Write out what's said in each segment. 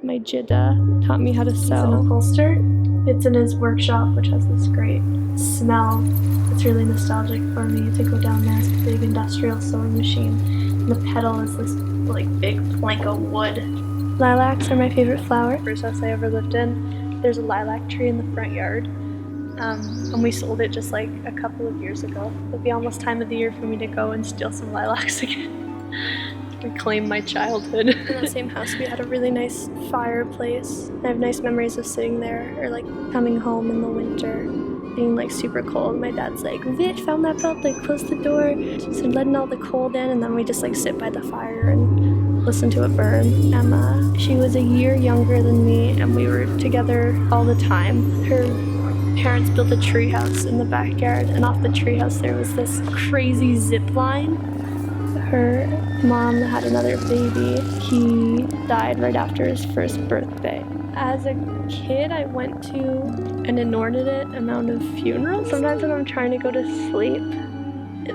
my jidda, taught me how to He's sew. an upholster. It's in his workshop, which has this great smell. It's really nostalgic for me to go down there. It's a big industrial sewing machine. And the pedal is this like big plank of wood. Lilacs are my favorite flower. First house I ever lived in, there's a lilac tree in the front yard. And we sold it just like a couple of years ago. It'll be almost time of the year for me to go and steal some lilacs again. Reclaim my childhood. In that same house we had a really nice fireplace. I have nice memories of sitting there or like coming home in the winter, being like super cold. My dad's like, Vit, found that belt, like close the door. So letting all the cold in, and then we just like sit by the fire and listen to it burn. Emma, she was a year younger than me and we were together all the time. Her parents built a treehouse in the backyard, and off the treehouse there was this crazy zip line. Her mom had another baby. He died right after his first birthday. As a kid, I went to an inordinate amount of funerals. Sometimes when I'm trying to go to sleep,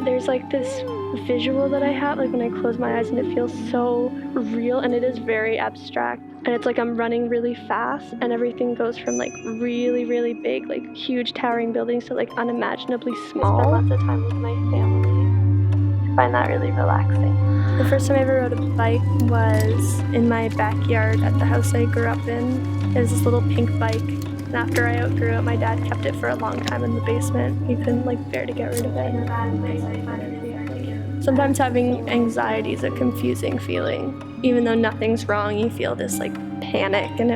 there's like this visual that I have, like when I close my eyes, and it feels so real, and it is very abstract. And it's like I'm running really fast, and everything goes from like really, really big, like huge towering buildings to like unimaginably small. I spend lots of time with my family. I find that really relaxing. The first time I ever rode a bike was in my backyard at the house I grew up in. It was this little pink bike, and after I outgrew it, my dad kept it for a long time in the basement. He couldn't like bear to get rid of it. Sometimes having anxiety is a confusing feeling. Even though nothing's wrong, you feel this like panic, and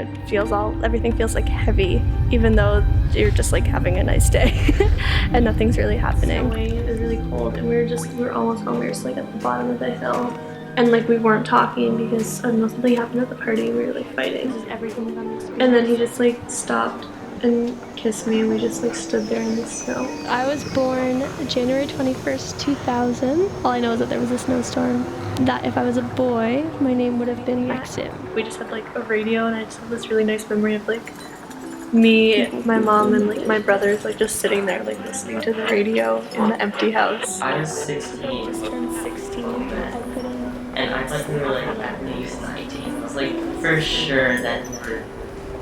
everything feels like heavy, even though you're just like having a nice day and nothing's really happening. It was really cold, and we were almost home. We were just like at the bottom of the hill, and like we weren't talking because I don't know, something happened at the party. We were like fighting. Just everything was on the screen. And then he just like stopped and kissed me, and we just like stood there in the snow. I was born January 21st, 2000. All I know is that there was a snowstorm. That if I was a boy, my name would have been Maxim. We just had like a radio, and I just have this really nice memory of like me, my mom, and like my brothers like just sitting there like listening to the radio in the empty house. I was 16. I just turned 16. And I thought we were like at least 19. I was like for sure that you were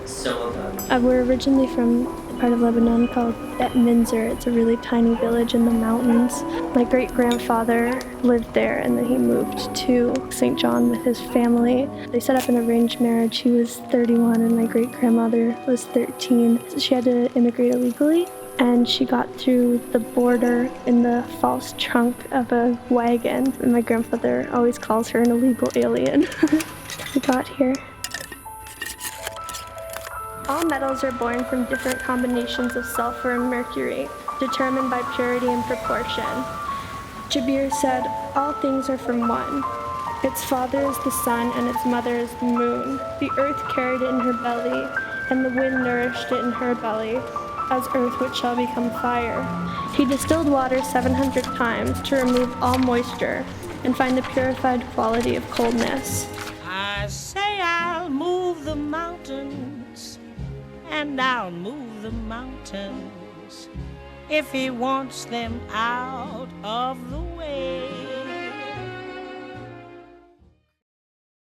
so above. We're originally from a part of Lebanon called Bet Minzer. It's a really tiny village in the mountains. My great-grandfather lived there, and then he moved to St. John with his family. They set up an arranged marriage. He was 31 and my great-grandmother was 13. She had to immigrate illegally, and she got through the border in the false trunk of a wagon. And my grandfather always calls her an illegal alien. We got here. All metals are born from different combinations of sulfur and mercury, determined by purity and proportion. Jabir said, all things are from one. Its father is the sun, and its mother is the moon. The earth carried it in her belly, and the wind nourished it in her belly, as earth which shall become fire. He distilled water 700 times to remove all moisture and find the purified quality of coldness. I say I'll move the mountains, and I'll move the mountains if he wants them out of the way.